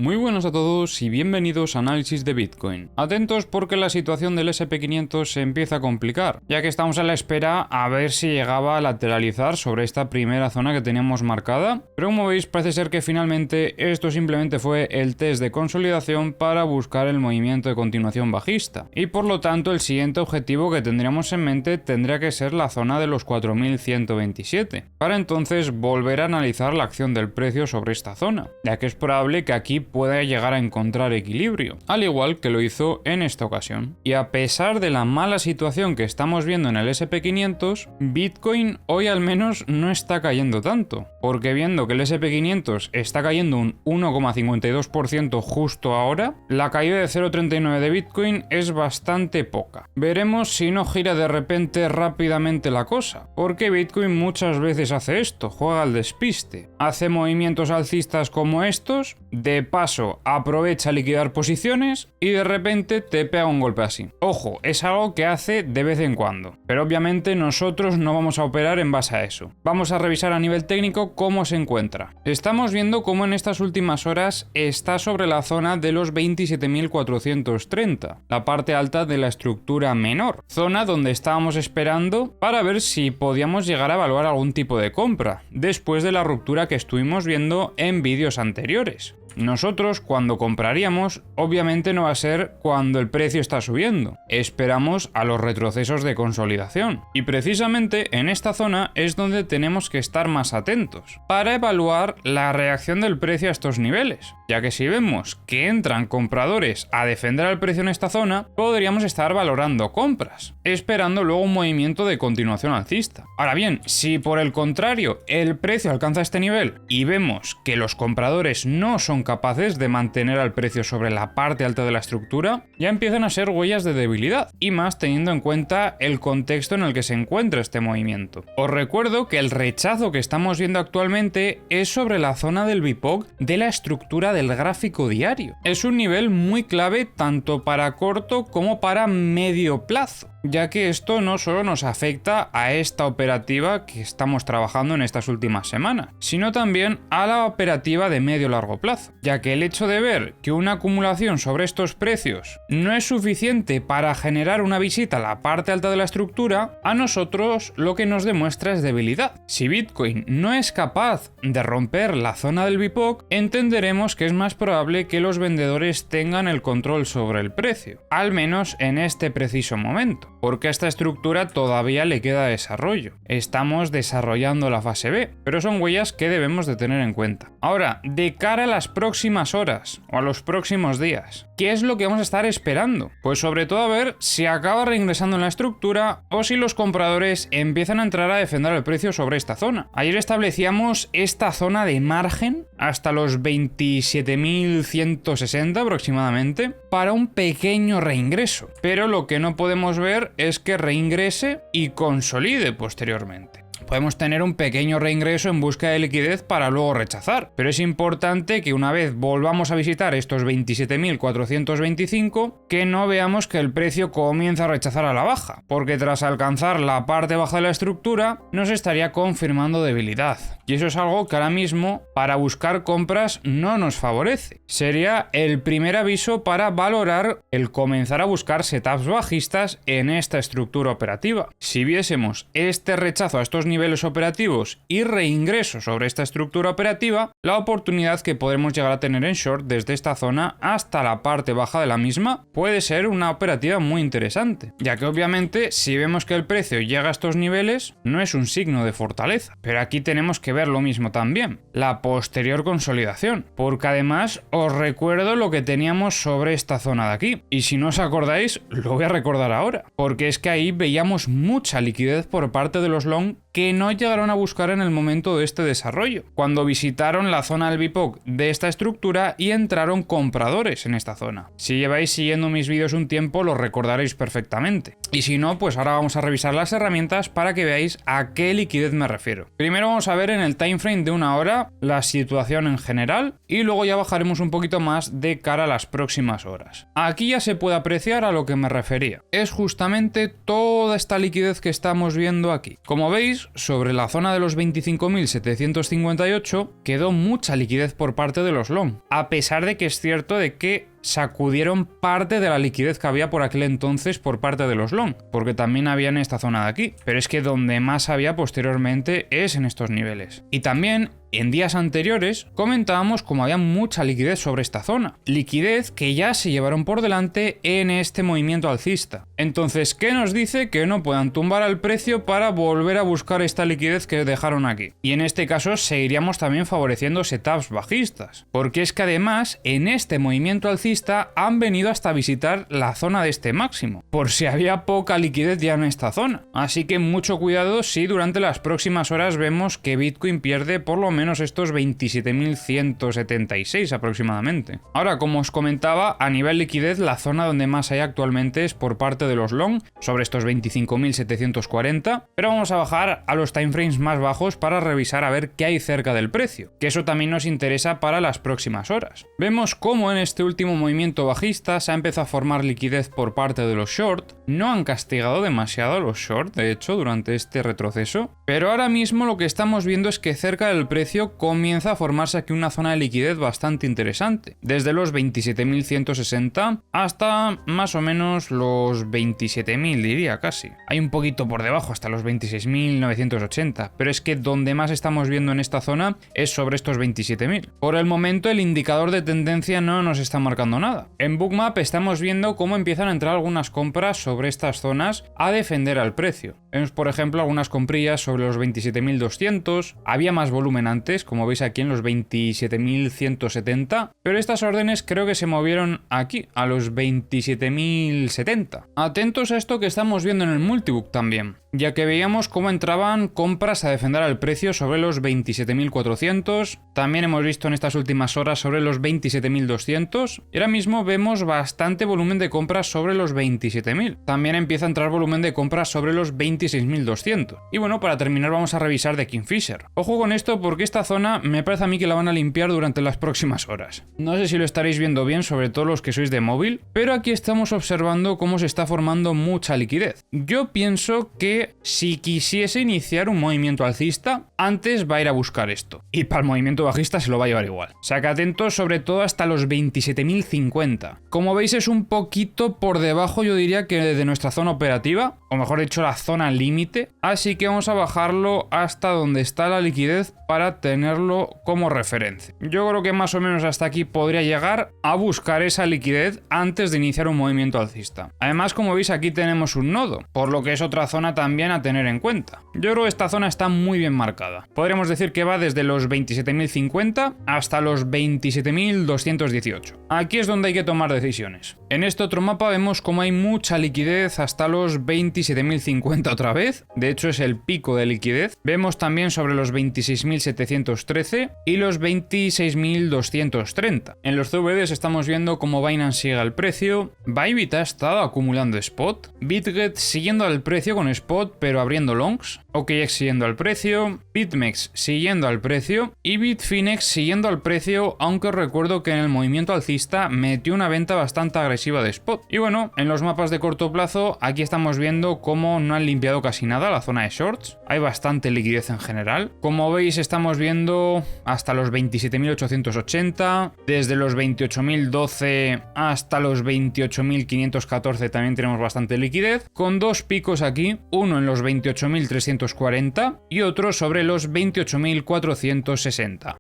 Muy buenas a todos y bienvenidos a Análisis de Bitcoin. Atentos porque la situación del SP500 se empieza a complicar, ya que estamos a la espera a ver si llegaba a lateralizar sobre esta primera zona que teníamos marcada, pero como veis parece ser que finalmente esto simplemente fue el test de consolidación para buscar el movimiento de continuación bajista, y por lo tanto el siguiente objetivo que tendríamos en mente tendría que ser la zona de los 4127, para entonces volver a analizar la acción del precio sobre esta zona, ya que es probable que aquí pueda llegar a encontrar equilibrio, al igual que lo hizo en esta ocasión. Y a pesar de la mala situación que estamos viendo en el SP500, Bitcoin hoy al menos no está cayendo tanto, porque viendo que el SP500 está cayendo un 1,52% justo ahora, la caída de 0,39 de Bitcoin es bastante poca. Veremos si no gira de repente rápidamente la cosa, porque Bitcoin muchas veces hace esto, juega al despiste, hace movimientos alcistas como estos, de paso aprovecha a liquidar posiciones y de repente te pega un golpe así. Ojo, es algo que hace de vez en cuando, pero obviamente nosotros no vamos a operar en base a eso. Vamos a revisar a nivel técnico cómo se encuentra. Estamos viendo cómo en estas últimas horas está sobre la zona de los 27.430, la parte alta de la estructura menor, zona donde estábamos esperando para ver si podíamos llegar a evaluar algún tipo de compra, después de la ruptura que estuvimos viendo en vídeos anteriores. Nosotros cuando compraríamos obviamente no va a ser cuando el precio está subiendo, esperamos a los retrocesos de consolidación y precisamente en esta zona es donde tenemos que estar más atentos para evaluar la reacción del precio a estos niveles, ya que si vemos que entran compradores a defender al precio en esta zona, podríamos estar valorando compras, esperando luego un movimiento de continuación alcista. Ahora bien, si por el contrario el precio alcanza este nivel y vemos que los compradores no son capaces de mantener al precio sobre la parte alta de la estructura, ya empiezan a ser huellas de debilidad, y más teniendo en cuenta el contexto en el que se encuentra este movimiento. Os recuerdo que el rechazo que estamos viendo actualmente es sobre la zona del BIPOC de la estructura del gráfico diario. Es un nivel muy clave tanto para corto como para medio plazo, ya que esto no solo nos afecta a esta operativa que estamos trabajando en estas últimas semanas, sino también a la operativa de medio-largo plazo, ya que el hecho de ver que una acumulación sobre estos precios no es suficiente para generar una visita a la parte alta de la estructura, a nosotros lo que nos demuestra es debilidad. Si Bitcoin no es capaz de romper la zona del BIPOC, entenderemos que es más probable que los vendedores tengan el control sobre el precio, al menos en este preciso momento, porque a esta estructura todavía le queda desarrollo. Estamos desarrollando la fase B, pero son huellas que debemos de tener en cuenta. Ahora, de cara a las próximas horas o a los próximos días, ¿qué es lo que vamos a estar esperando? Pues sobre todo a ver si acaba reingresando en la estructura o si los compradores empiezan a entrar a defender el precio sobre esta zona. Ayer establecíamos esta zona de margen hasta los 27.160 aproximadamente para un pequeño reingreso, pero lo que no podemos ver es que reingrese y consolide posteriormente. Podemos tener un pequeño reingreso en busca de liquidez para luego rechazar, pero es importante que una vez volvamos a visitar estos 27.425, que no veamos que el precio comienza a rechazar a la baja, porque tras alcanzar la parte baja de la estructura nos estaría confirmando debilidad, y eso es algo que ahora mismo para buscar compras no nos favorece. Sería el primer aviso para valorar el comenzar a buscar setups bajistas en esta estructura operativa. Si viésemos este rechazo a estos niveles operativos y reingreso sobre esta estructura operativa, la oportunidad que podremos llegar a tener en short desde esta zona hasta la parte baja de la misma puede ser una operativa muy interesante, ya que obviamente si vemos que el precio llega a estos niveles no es un signo de fortaleza, pero aquí tenemos que ver lo mismo también, la posterior consolidación, porque además os recuerdo lo que teníamos sobre esta zona de aquí, y si no os acordáis lo voy a recordar ahora, porque es que ahí veíamos mucha liquidez por parte de los long que no llegaron a buscar en el momento de este desarrollo, cuando visitaron la zona del BIPOC de esta estructura y entraron compradores en esta zona. Si lleváis siguiendo mis vídeos un tiempo lo recordaréis perfectamente, y si no, pues ahora vamos a revisar las herramientas para que veáis a qué liquidez me refiero. Primero vamos a ver en el timeframe de una hora la situación en general y luego ya bajaremos un poquito más de cara a las próximas horas. Aquí ya se puede apreciar a lo que me refería, es justamente toda esta liquidez que estamos viendo aquí. Como veis, veis, sobre la zona de los 25.758 quedó mucha liquidez por parte de los long, a pesar de que es cierto de que sacudieron parte de la liquidez que había por aquel entonces por parte de los long, porque también había en esta zona de aquí, pero es que donde más había posteriormente es en estos niveles. Y también en días anteriores comentábamos como había mucha liquidez sobre esta zona, liquidez que ya se llevaron por delante en este movimiento alcista. Entonces, ¿qué nos dice? Que no puedan tumbar al precio para volver a buscar esta liquidez que dejaron aquí. Y en este caso seguiríamos también favoreciendo setups bajistas, porque es que además en este movimiento alcista han venido hasta visitar la zona de este máximo, por si había poca liquidez ya en esta zona. Así que mucho cuidado si durante las próximas horas vemos que Bitcoin pierde por lo menos estos 27.176 aproximadamente. Ahora, como os comentaba, a nivel liquidez la zona donde más hay actualmente es por parte de los long, sobre estos 25.740, pero vamos a bajar a los timeframes más bajos para revisar a ver qué hay cerca del precio, que eso también nos interesa para las próximas horas. Vemos cómo en este último movimiento bajista se ha empezado a formar liquidez por parte de los short, no han castigado demasiado a los short, de hecho, durante este retroceso, pero ahora mismo lo que estamos viendo es que cerca del precio comienza a formarse aquí una zona de liquidez bastante interesante, desde los 27.160 hasta más o menos los 27.000 diría casi. Hay un poquito por debajo hasta los 26.980, pero es que donde más estamos viendo en esta zona es sobre estos 27.000. Por el momento el indicador de tendencia no nos está marcando nada. En Bookmap estamos viendo cómo empiezan a entrar algunas compras sobre estas zonas a defender al precio. Vemos por ejemplo algunas comprillas sobre los 27.200, había más volumen antes, como veis aquí en los 27.170, pero estas órdenes creo que se movieron aquí, a los 27.070. Atentos a esto que estamos viendo en el Multibook también, ya que veíamos cómo entraban compras a defender al precio sobre los 27.400, también hemos visto en estas últimas horas sobre los 27.200, y ahora mismo vemos bastante volumen de compras sobre los 27.000. También empieza a entrar volumen de compras sobre los 26.200. Y bueno, para terminar vamos a revisar de Kingfisher. Ojo con esto porque esta zona me parece a mí que la van a limpiar durante las próximas horas. No sé si lo estaréis viendo bien, sobre todo los que sois de móvil, pero aquí estamos observando cómo se está formando mucha liquidez. Yo pienso que si quisiese iniciar un movimiento alcista, antes va a ir a buscar esto. Y para el movimiento bajista se lo va a llevar igual. O sea que atentos sobre todo hasta los 27.050. Como veis es un poquito por debajo, yo diría que de nuestra zona operativa, o mejor dicho la zona límite, así que vamos a bajarlo hasta donde está la liquidez para tenerlo como referencia. Yo creo que más o menos hasta aquí podría llegar a buscar esa liquidez antes de iniciar un movimiento alcista. Además, como veis aquí tenemos un nodo, por lo que es otra zona también a tener en cuenta. Yo creo que esta zona está muy bien marcada. Podríamos decir que va desde los 27.050 hasta los 27.218. Aquí es donde hay que tomar decisiones. En este otro mapa vemos como hay mucha liquidez hasta los 27.050 otra vez. De hecho es el pico de liquidez. Vemos también sobre los 26.713 y los 26.230. En los CVDs estamos viendo cómo Binance sigue al precio. Bybit ha estado acumulando spot. BitGet siguiendo al precio con spot pero abriendo longs. OKX siguiendo al precio. BitMEX siguiendo al precio. Y Bitfinex siguiendo al precio, aunque os recuerdo que en el movimiento alcista metió una venta bastante agresiva de spot. Y bueno, en los mapas de corto plazo aquí estamos viendo cómo no han limpiado casi nada la zona de shorts. Hay bastante liquidez en general. Como veis estamos viendo hasta los 27.880, desde los 28.012 hasta los 28.514 también tenemos bastante liquidez, con dos picos aquí, uno en los 28.340 y otro sobre los 28.460.